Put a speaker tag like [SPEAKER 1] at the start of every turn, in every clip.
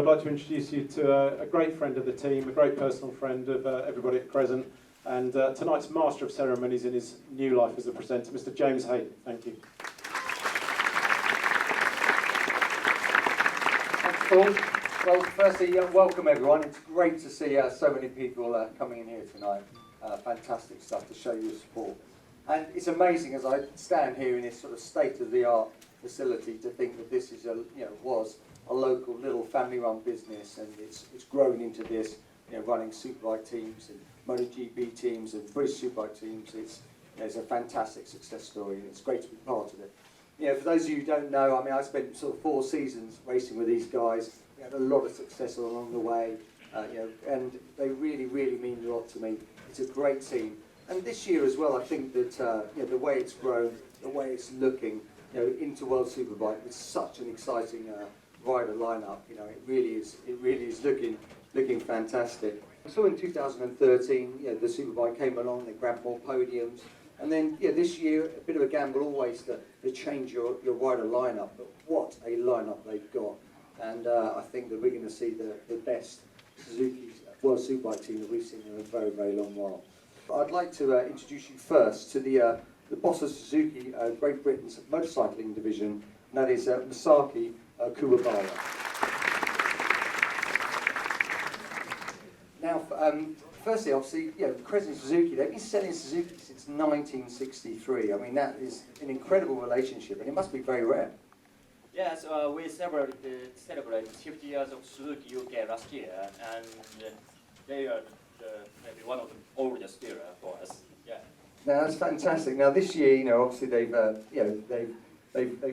[SPEAKER 1] I'd like to introduce you to a great friend of the team, a great personal friend of everybody at Crescent, and tonight's master of ceremonies in his new life as a presenter, Mr. James Haydon. Thank you.
[SPEAKER 2] Thanks, Paul. Well, firstly, welcome everyone. It's great to see so many people coming in here tonight. Fantastic stuff to show your support. And it's amazing as I stand here in this sort of state-of-the-art facility to think that this is was a local little family-run business, and it's grown into this, running superbike teams and MotoGP teams and British superbike teams. It's a fantastic success story, and it's great to be part of it. For those of you who don't know, I mean, I spent sort of 4 seasons racing with these guys. We had a lot of success along the way, and they really, really mean a lot to me. It's a great team. And this year as well, I think that the way it's grown, the way it's looking, into World Superbike with such an exciting rider lineup. It really is looking fantastic. So in 2013, the Superbike came along, they grabbed more podiums, and then this year a bit of a gamble always to change your rider lineup. But what a lineup they've got, and I think that we're going to see the best Suzuki World Superbike team that we've seen in a very, very long while. But I'd like to introduce you first to the boss of Suzuki Great Britain's motorcycling division, and that is Masaki Kuwabara. Now, firstly, obviously, Crescent Suzuki, they've been selling Suzuki since 1963. I mean, that is an incredible relationship, and it must be very rare.
[SPEAKER 3] Yes, we celebrated 50 years of Suzuki UK last year, and they are maybe one of the oldest dealer for us. Yeah.
[SPEAKER 2] Now that's fantastic. Now this year, obviously they've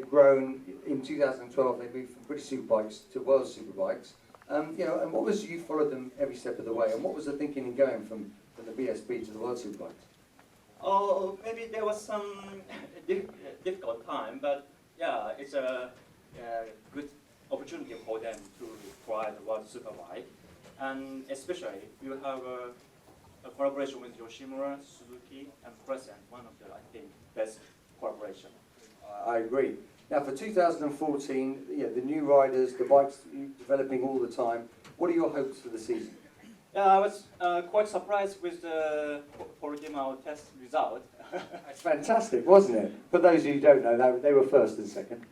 [SPEAKER 2] grown. In 2012, they moved from British Superbikes to World Superbikes. And what was, you followed them every step of the way, and what was the thinking in going from the BSB to the World Superbikes?
[SPEAKER 3] Oh, maybe there was some difficult time, but yeah, it's a good opportunity for them to try the World Superbike, and especially you have a collaboration with Yoshimura, Suzuki, and Crescent, one of the, I think, best collaboration.
[SPEAKER 2] I agree. Now for 2014, the new riders, the bikes developing all the time. What are your hopes for the season?
[SPEAKER 3] I was quite surprised with the Portimao test result.
[SPEAKER 2] It's fantastic, wasn't it? For those of you who don't know, they were first and second.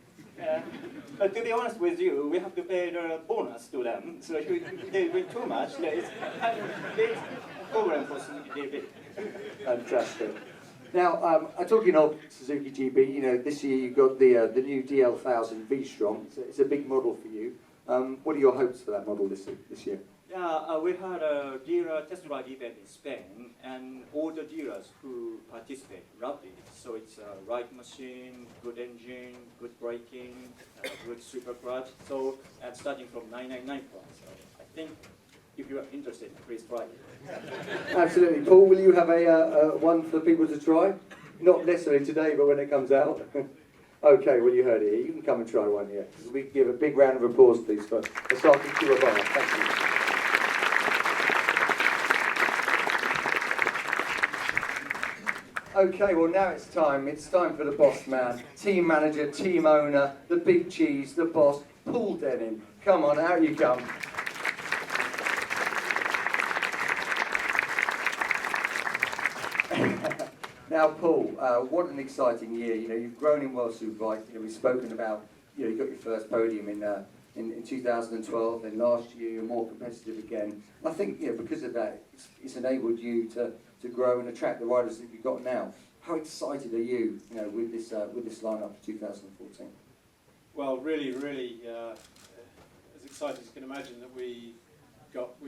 [SPEAKER 3] But to be honest with you, we have to pay the bonus to them. So if they win too much, it's a problem for Suzuki.
[SPEAKER 2] Fantastic. Now, talking of Suzuki GB, this year you've got the new DL1000 V-Strong. It's a big model for you. What are your hopes for that model this year?
[SPEAKER 3] Yeah, we had a dealer test ride event in Spain, and all the dealers who participate loved it. So it's a ride machine, good engine, good braking, good super clutch. So, and starting from 999 price. So I think if you are interested, please try it.
[SPEAKER 2] Absolutely. Paul, will you have a one for people to try? Not necessarily today, but when it comes out. Okay, well you heard it here. You can come and try one here. We can give a big round of applause, please, for Masaki Kuwabara. Thank you. Okay, well now it's time. It's time for the boss man, team manager, team owner, the big cheese, the boss, Paul Denning. Come on, out you come. Now, Paul, what an exciting year. You've grown in World Superbike. We've spoken about, you got your first podium in 2012, and last year you're more competitive again. I think, because of that, it's enabled you to grow and attract the riders that you've got now. How excited are you, with this lineup for 2014?
[SPEAKER 1] Well, really, as excited as you can imagine, that we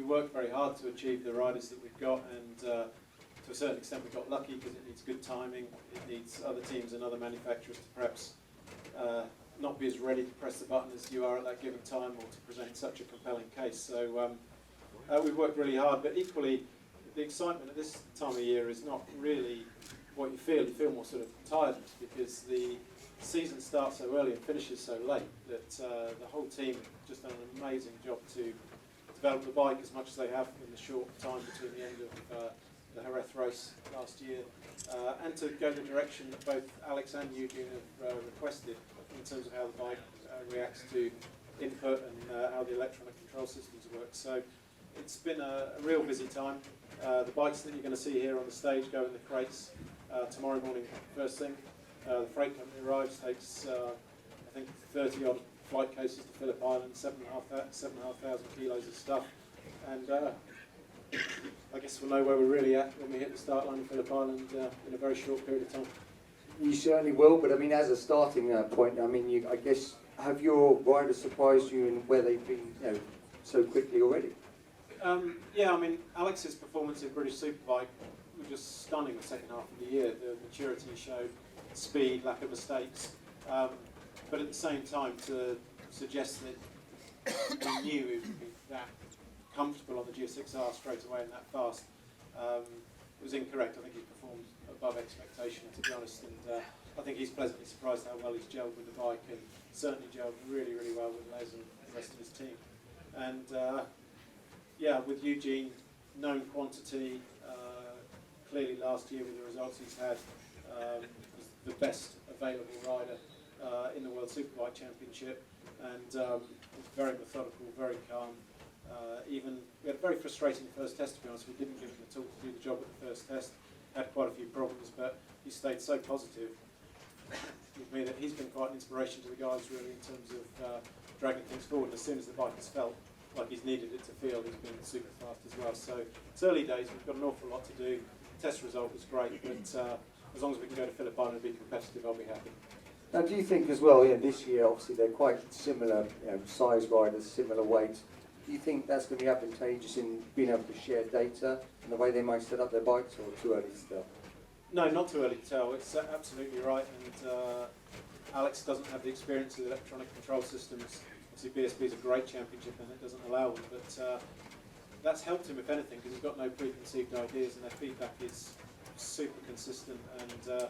[SPEAKER 1] worked very hard to achieve the riders that we've got, and to a certain extent we got lucky because it needs good timing. It needs other teams and other manufacturers to perhaps not be as ready to press the button as you are at that given time, or to present such a compelling case. So we've worked really hard, but equally the excitement at this time of year is not really what you feel. You feel more sort of tiredness because the season starts so early and finishes so late that the whole team have just done an amazing job to develop the bike as much as they have in the short time between the end of the Jerez race last year, and to go the direction that both Alex and Eugene have requested in terms of how the bike reacts to input and how the electronic control systems work. So it's been a real busy time. The bikes that you're going to see here on the stage go in the crates tomorrow morning first thing. The freight company arrives, takes I think 30 odd flight cases to Phillip Island, 7,500 kilos of stuff, and I guess we'll know where we're really at when we hit the start line in Phillip Island in a very short period of time.
[SPEAKER 2] You certainly will, but I mean, as a starting point, I mean, I guess, have your riders surprised you in where they've been, so quickly already?
[SPEAKER 1] Yeah, I mean, Alex's performance in British Superbike was just stunning the second half of the year. The maturity he showed, speed, lack of mistakes, but at the same time to suggest that we knew he would be that comfortable on the GSX-R straight away and that fast was incorrect. I think he performed above expectation, to be honest, and I think he's pleasantly surprised how well he's gelled with the bike, and certainly gelled really, really well with Les and the rest of his team. And yeah, with Eugene, known quantity, clearly last year with the results he's had, was the best available rider in the World Superbike Championship, and was very methodical, very calm. We had a very frustrating first test, to be honest. We didn't give him the tool to do the job at the first test. Had quite a few problems, but he stayed so positive with me that he's been quite an inspiration to the guys, really, in terms of dragging things forward. And as soon as the bike has felt like he's needed it to feel, he's been super fast as well. So it's early days. We've got an awful lot to do. The test result was great, but as long as we can go to Phillip Island and be competitive, I'll be happy.
[SPEAKER 2] Now, do you think as well, this year, obviously, they're quite similar size riders, similar weights. Do you think that's going to be advantageous in being able to share data and the way they might set up their bikes, or too early to tell?
[SPEAKER 1] No, not too early to tell. It's absolutely right, and Alex doesn't have the experience with electronic control systems. Obviously, BSB is a great championship and it doesn't allow them, but that's helped him, if anything, because he's got no preconceived ideas and their feedback is super consistent, and they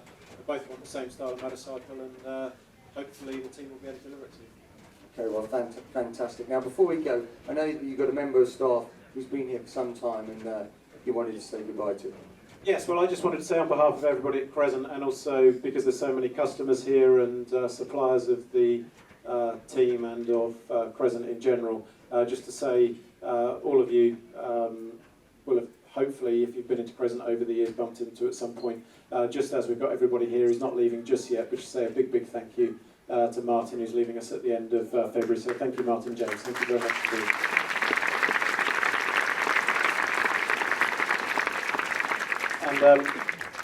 [SPEAKER 1] both want the same style of motorcycle, and hopefully the team will be able to deliver it to you.
[SPEAKER 2] Okay, well, fantastic. Now, before we go, I know that you've got a member of staff who's been here for some time, and you wanted to say goodbye to him.
[SPEAKER 1] Yes, well, I just wanted to say on behalf of everybody at Crescent, and also because there's so many customers here and suppliers of the team and of Crescent in general, just to say all of you will have, hopefully, if you've been into Crescent over the years, bumped into at some point. Just as we've got everybody here, he's not leaving just yet, but just say a big, big thank you to Martin, who's leaving us at the end of February. So thank you, Martin James. Thank you very much for being here. And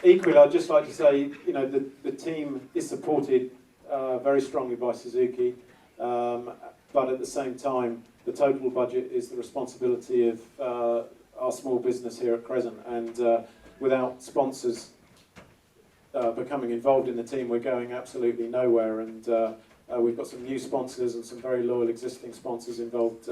[SPEAKER 1] equally, I'd just like to say, the team is supported very strongly by Suzuki, but at the same time, the total budget is the responsibility of our small business here at Crescent, and without sponsors becoming involved in the team, we're going absolutely nowhere. And we've got some new sponsors and some very loyal existing sponsors involved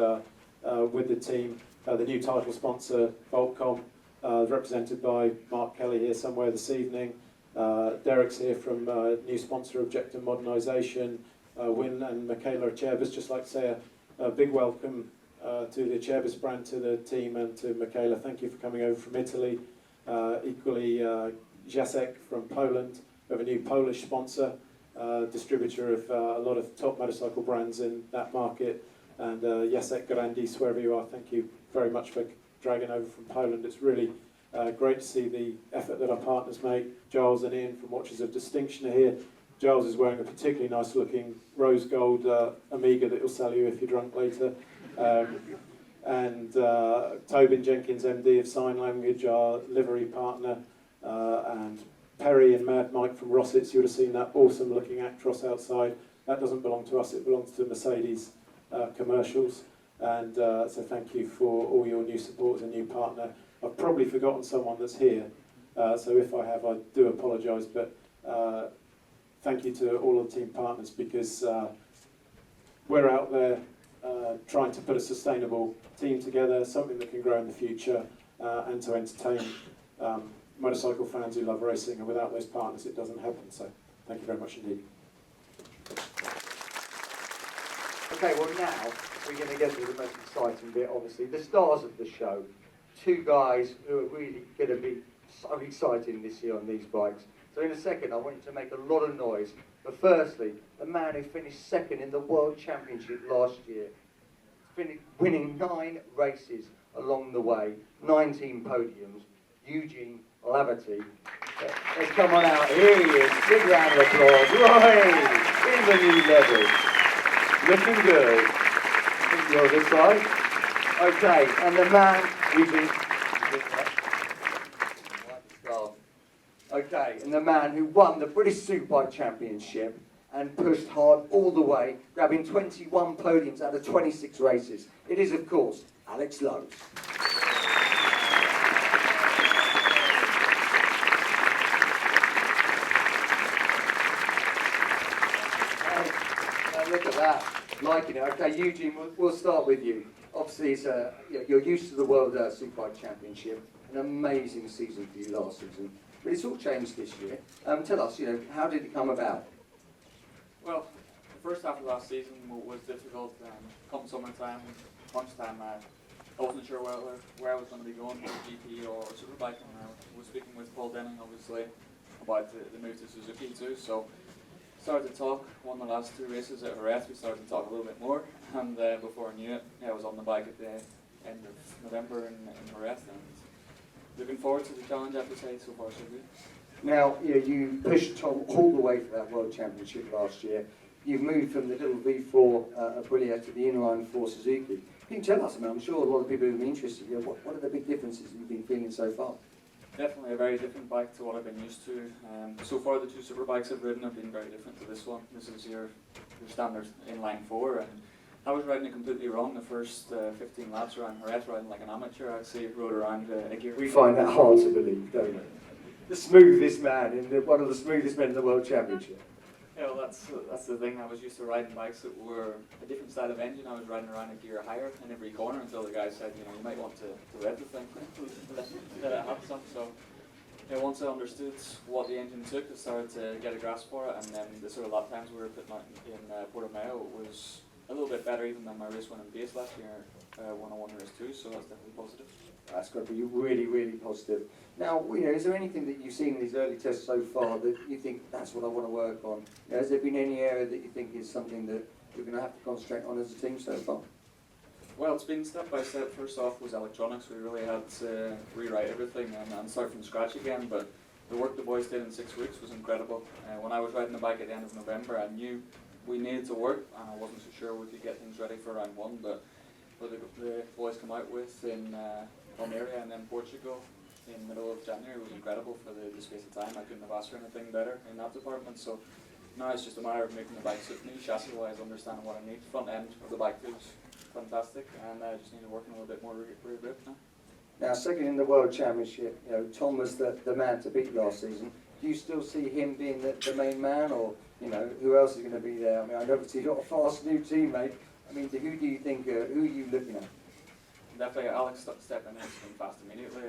[SPEAKER 1] with the team. The new title sponsor, Voltcom, represented by Mark Kelly here somewhere this evening. Derek's here from new sponsor Objective Modernisation. Win and Michaela Acerbis, just like to say a big welcome to the Acerbis brand, to the team, and to Michaela. Thank you for coming over from Italy. Equally, Jacek from Poland. We have a new Polish sponsor, distributor of a lot of top motorcycle brands in that market. And Jacek Grandis, wherever you are, thank you very much for dragging over from Poland. It's really great to see the effort that our partners make. Giles and Ian from Watches of Distinction are here. Giles is wearing a particularly nice looking rose gold Amiga that he'll sell you if you're drunk later. And Tobin Jenkins, MD of Sign Language, our livery partner, and Perry and Mad Mike from Rossits. You would have seen that awesome looking Actros outside. That doesn't belong to us, it belongs to Mercedes commercials. And so thank you for all your new support as a new partner. I've probably forgotten someone that's here, so if I have, I do apologise, but thank you to all of the team partners, because we're out there trying to put a sustainable team together, something that can grow in the future, and to entertain motorcycle fans who love racing, and without those partners it doesn't happen. So thank you very much indeed.
[SPEAKER 2] Okay, well now we're going to get to the most exciting bit, obviously, the stars of the show. Two guys who are really going to be so exciting this year on these bikes. So in a second, I want you to make a lot of noise. But firstly, the man who finished second in the World Championship last year, winning 9 races along the way, 19 podiums, Eugene Laverty. Let's come on out. Here he is. Big round of applause. Right, in the new level. Looking good. I think you're this side. Okay, and the man, Eugene. Okay, and the man who won the British Superbike Championship and pushed hard all the way, grabbing 21 podiums out of 26 races. It is, of course, Alex Lowe. Look at that, liking it. Okay, Eugene, we'll start with you. Obviously, you're used to the World Superbike Championship. An amazing season for you last season. But it's all changed this year. Tell us, how did it come about?
[SPEAKER 4] Well, the first half of last season was difficult. Come summertime, lunchtime, I wasn't sure where I was going to be going, whether GP or Superbike. And I was speaking with Paul Denning, obviously, about the move to Suzuki too. So started to talk. Won the last 2 races at Jerez. We started to talk a little bit more. And before I knew it, I was on the bike at the end of November in Jerez. And looking forward to the challenge, I have to say, so far so good.
[SPEAKER 2] Now, you pushed Tom all the way for that World Championship last year. You've moved from the little V4 Aprilia to the inline 4 Suzuki. Can you tell us, I'm sure a lot of people will be interested. What are the big differences you've been feeling so far?
[SPEAKER 4] Definitely a very different bike to what I've been used to. So far, the 2 Superbikes I've ridden have been very different to this one. This is your standard inline 4, and I was riding it completely wrong the first 15 laps around Jerez, riding like an amateur. I'd say rode around a gear.
[SPEAKER 2] We find that hard to believe, don't we? The smoothest man, one of the smoothest men in the World Championship.
[SPEAKER 4] Yeah, well, that's the thing. I was used to riding bikes that were a different style of engine. I was riding around a gear higher in every corner until the guy said, you might want to rev the thing. Let it have some. So once I understood what the engine took, I started to get a grasp for it, and then the sort of lap times we were putting out in Portimao was a little bit better even than my race winning pace last year when I won race 2, so that's definitely positive.
[SPEAKER 2] That's got to be really, really positive. Now, is there anything that you've seen in these early tests so far that you think that's what I want to work on? Has there been any area that you think is something that you're going to have to concentrate on as a team so far?
[SPEAKER 4] Well, it's been step by step. First off was electronics. We really had to rewrite everything and start from scratch again, but the work the boys did in 6 weeks was incredible. When I was riding the bike at the end of November, I knew we needed to work, and I wasn't so sure we could get things ready for round 1, but what the boys come out with in Almeria and then Portugal in the middle of January was incredible for the space of time. I couldn't have asked for anything better in that department. So now it's just a matter of making the bike suit me, chassis-wise, understanding what I need. Front end of the bike feels fantastic, and I just need to work on a little bit more rear grip now.
[SPEAKER 2] Now, second in the World Championship, Tom was the man to beat last season. Do you still see him being the main man, or who else is going to be there? I mean, I know you've got a fast new teammate. I mean, who do you think? Who are you looking at?
[SPEAKER 4] Definitely, Alex stepping in and fast immediately.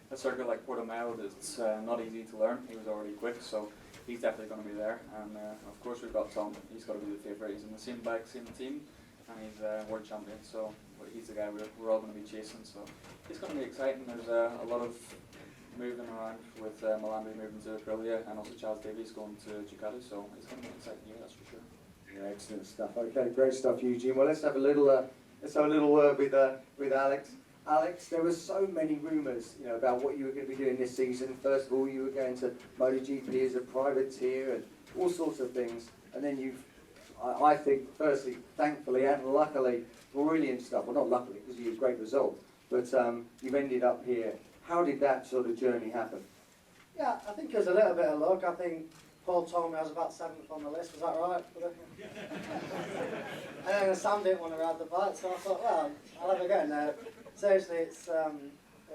[SPEAKER 4] A circuit like Portimao that's not easy to learn. He was already quick, so he's definitely going to be there. And of course, we've got Tom. He's got to be the favourite. He's in the same bike, same team, and he's world champion. So he's the guy we're all going to be chasing. So it's going to be exciting. There's a lot of moving around with Milan moving to Aprilia, and also Charles Davies going to Ducati. So it's going to be an exciting year, that's for sure.
[SPEAKER 2] Yeah, excellent stuff. Okay, great stuff, Eugene. Well, let's have a little word with Alex. Alex, there were so many rumours, about what you were going to be doing this season. First of all, you were going to MotoGP as a privateer and all sorts of things. And then I think, firstly, thankfully and luckily, brilliant stuff. Well, not luckily, because you had a great result. But you've ended up here. How did that sort of journey happen?
[SPEAKER 5] Yeah, I think it was a little bit of luck. I think Paul told me I was about 7th on the list. Was that right? And then Sam didn't want to ride the bike, so I thought, well, I'll have a go now. Seriously, it's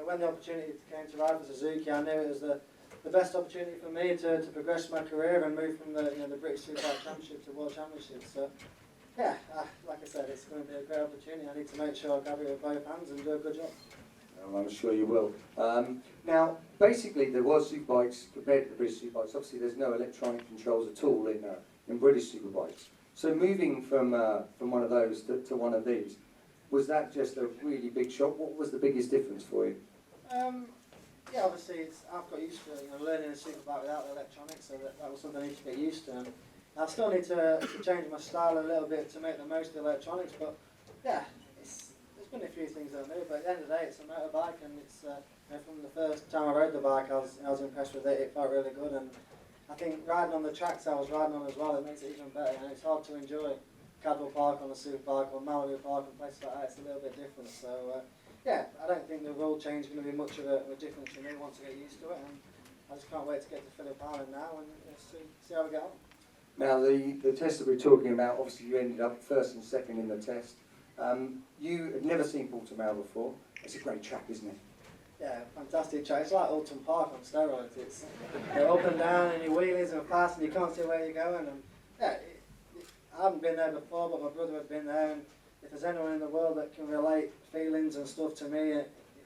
[SPEAKER 5] when the opportunity came to ride for Suzuki, I knew it was the best opportunity for me to progress my career and move from the British Superbike Championship to World Championship. So, yeah, like I said, it's going to be a great opportunity. I need to make sure I grab it with both hands and do a good job.
[SPEAKER 2] I'm sure you will. Now, basically, there was superbikes compared to the British superbikes. Obviously, there's no electronic controls at all in British superbikes. So, moving from one of those to one of these, was that just a really big shock? What was the biggest difference for you?
[SPEAKER 5] yeah, obviously I've got used to learning a superbike without the electronics, so that was something I need to get used to. And I still need to change my style a little bit to make the most of the electronics, but yeah, there's been a few things I know, but at the end of the day, it's a motorbike, and it's from the first time I rode the bike, I was impressed with it. It felt really good, and I think riding on the tracks I was riding on as well, it makes it even better. And it's hard to enjoy Cadwell Park on the superbike or Mallory Park and places like that. It's a little bit different. So yeah, I don't think the rule change is going to be much of a difference for me once I get used to it. And I just can't wait to get to Phillip Island now and see how we get on.
[SPEAKER 2] Now, the test that we're talking about, obviously you ended up first and second in the test. You had never seen Portimao before. It's a great track, isn't it?
[SPEAKER 5] Yeah, fantastic track. It's like Alton Park on steroids. It's up and down and your wheelies and fast and you can't see where you're going. And yeah, I haven't been there before, but my brother had been there. And if there's anyone in the world that can relate feelings and stuff to me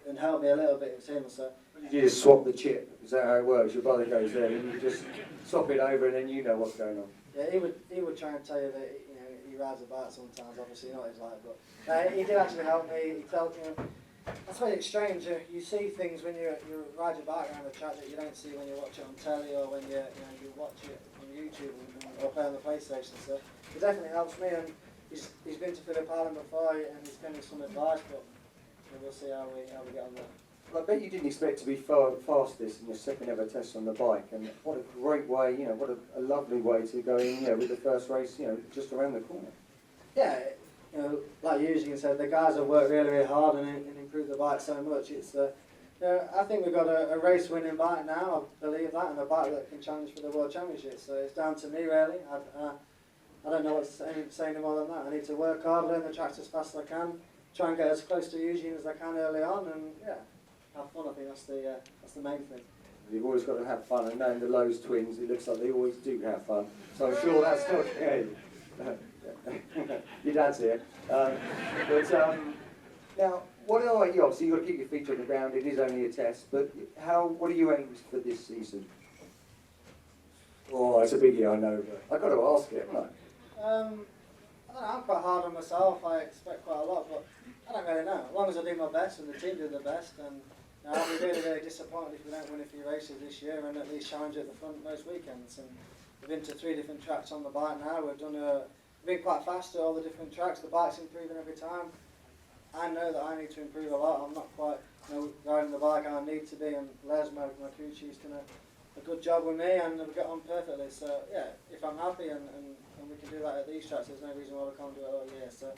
[SPEAKER 5] and help me a little bit, it's him. So
[SPEAKER 2] you just swap the chip. Is that how it works? Your brother goes there and you just swap it over and then you know what's going on.
[SPEAKER 5] Yeah, he would try and tell you that he rides a bike sometimes. Obviously not his life, but he did actually help me. He told that's why it's strange. You see things when you ride your bike around the track that you don't see when you watch it on telly or when you watch it on YouTube or play on the PlayStation. So it definitely helps me. And he's been to Phillip Island before and he's given me some advice. But we'll see how we get on there.
[SPEAKER 2] Well, I bet you didn't expect to be fastest in your second ever test on the bike, and what a great way, what a lovely way to go in, with the first race, just around the corner.
[SPEAKER 5] Yeah, like Eugene said, the guys have worked really, really hard and improved the bike so much. It's, I think we've got a race-winning bike now, I believe that, and a bike that can challenge for the World Championship. So it's down to me, really. I don't know what to say any more than that. I need to work hard, learn the tracks as fast as I can, try and get as close to Eugene as I can early on, and yeah. Have fun, I think that's the main thing.
[SPEAKER 2] You've always got to have fun, and knowing the Lowe's twins, it looks like they always do have fun. So I'm sure that's not okay. Your dad's here. Now, what are you? Obviously, you've got to keep your feet on the ground. It is only a test, but what are you aiming for this season? Oh, it's a biggie, I know, but I've got to ask it, haven't I?
[SPEAKER 5] I don't know, I'm quite hard on myself. I expect quite a lot, but I don't really know. As long as I do my best and the team do the best, and I'll be really, really disappointed if we don't win a few races this year and at least challenge at the front most weekends. And we've been to 3 different tracks on the bike now. We've been quite fast at all the different tracks. The bike's improving every time. I know that I need to improve a lot. I'm not quite riding the bike how I need to be, and Les, my crew chief's done a good job with me and we've got on perfectly. So yeah, if I'm happy and we can do that at these tracks, there's no reason why we can't do it all year. So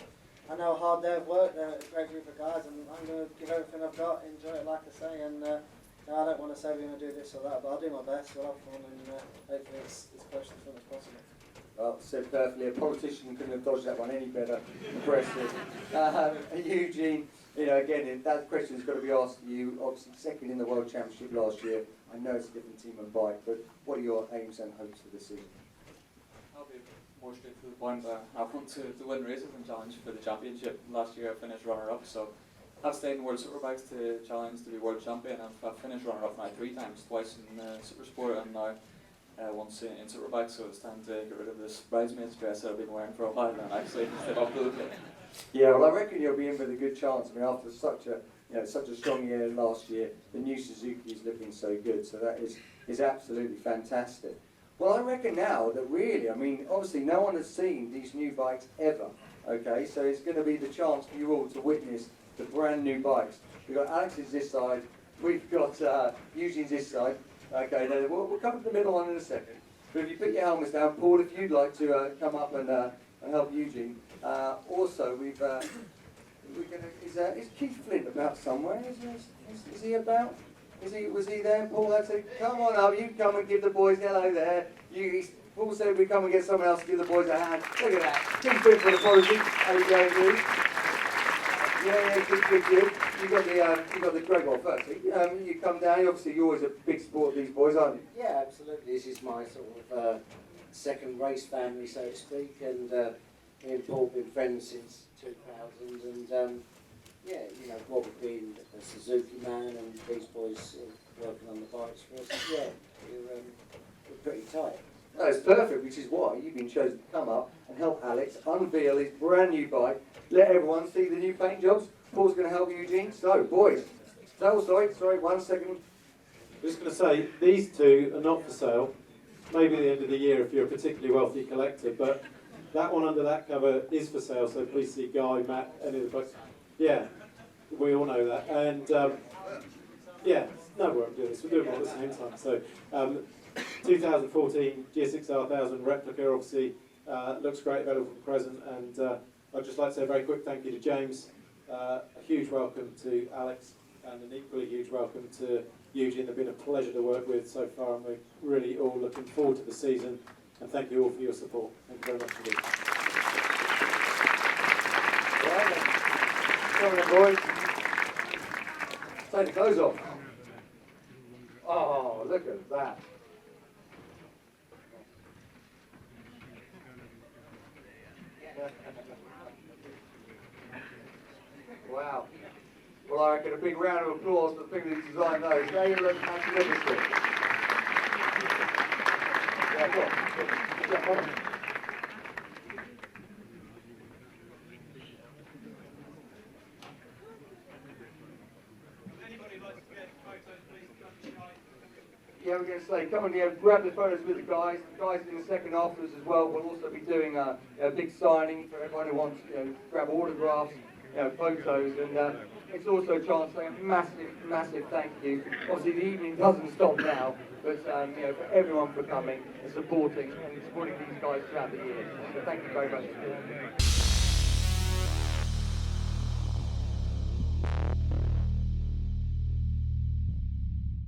[SPEAKER 5] I know how hard they've worked. They're a great group of guys, and I'm going to give everything I've got, enjoy it like I say, and I don't want to say we're going to do this or that, but I'll do my best, we'll have fun, and hopefully it's as close to the front as possible.
[SPEAKER 2] Well, said perfectly. A politician couldn't have dodged that one any better. Impressive. Eugene, again, that question's got to be asked of you. Obviously, second in the World Championship last year. I know it's a different team and bike, but what are your aims and hopes for this season?
[SPEAKER 4] I'll be more straight to the point. I want to win races and challenge for the championship. Last year I finished runner-up, so I've stayed in World Superbikes to challenge to be world champion. I've finished runner-up now 3 times, twice in Supersport and now once in Superbike, so it's time to get rid of this bridesmaid's dress that I've been wearing for a while and actually step up to the plate.
[SPEAKER 2] Yeah, well, I reckon you'll be in with a good chance. I mean, after such a strong year last year, the new Suzuki is looking so good, so that is absolutely fantastic. Well, I reckon now that really, I mean, obviously no one has seen these new bikes ever, okay? So it's going to be the chance for you all to witness the brand new bikes. We've got Alex's this side, we've got Eugene's this side, okay? Then we'll come to the middle one in a second. But if you put your helmets down, Paul, if you'd like to come up and help Eugene. Also, is Keith Flint about somewhere? Is he about? Was he there? Paul had to come on up. You come and give the boys hello there. Paul said we come and get someone else to give the boys a hand. Look at that. Keith Flint for the apology. How you going, dude? Yeah, good. You got the Greg on first. You come down. Obviously, you're always a big support of these boys, aren't you?
[SPEAKER 6] Yeah, absolutely. This is my sort of second race family, so to speak, and me and Paul have been friends since 2000, and yeah, what we've been a Suzuki man, and these boys working on the bikes for us. Yeah, we're pretty tight.
[SPEAKER 2] No, it's perfect, which is why you've been chosen to come up and help Alex unveil his brand new bike. Let everyone see the new paint jobs. Paul's going to help Eugene. So, boys. No, sorry, 1 second.
[SPEAKER 1] I'm just going to say, these two are not for sale. Maybe at the end of the year if you're a particularly wealthy collector, but that one under that cover is for sale, so please see Guy, Matt, any of the folks. Yeah, we all know that. And yeah, no, we won't do this, we'll do it all at the same time. So 2014 GSX-R1000 replica, obviously looks great, Voltcom Crescent, and I'd just like to say a very quick thank you to James, a huge welcome to Alex, and an equally huge welcome to Eugene. They've been a pleasure to work with so far, and we're really all looking forward to the season. And thank you all for your support. Thank you very much indeed.
[SPEAKER 2] Right then. Come on, boys. Take the clothes off. Oh, look at that. Wow. Well, I reckon a big round of applause for the people who designed those. They look magnificent. Yeah, go on. Yeah, come on. Yeah, we're going to say, come on, grab the photos with the guys. The guys in the second afterwards as well. We'll also be doing a big signing for everyone who wants to grab autographs, photos, and it's also a chance to say a massive, massive thank you. Obviously, the evening doesn't stop now, but for everyone for coming and supporting these guys throughout the year. So thank you very much.